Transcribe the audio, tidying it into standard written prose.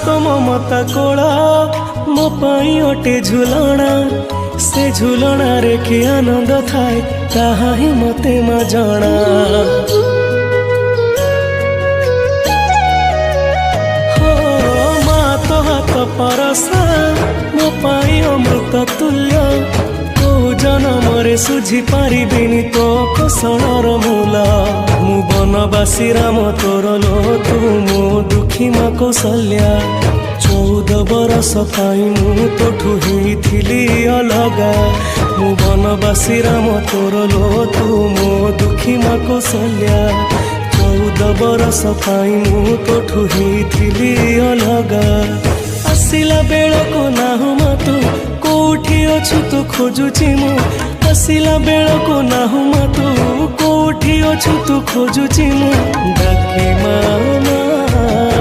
तो ममता कोला मो पाई अटे झुलना से झुलना रे कि आनंद थाए ताहा ही मते मा जणा। हो माँ तो हाथ परसा मो पाई अमृत तुल्य को जनमरे सुझी पारिबिनी तो कोसलर मूल। मु बनवासी राम तोर लो तू मो दुखी माँ कौशल्या 14 बरस पाई मु तोठू होइथिली अलगा। मु बनवासी राम तोर लो तू मो दुखी माँ कौशल्या 14 बरस पाई मु तोठू होइथिली अलगा। आसिला बेल को नाहु मा तू कोठी अछु तू खोजुची मु आसिला बेल को नाहु मा तू कोठी अछु तू खोजुची मु डाके माँ।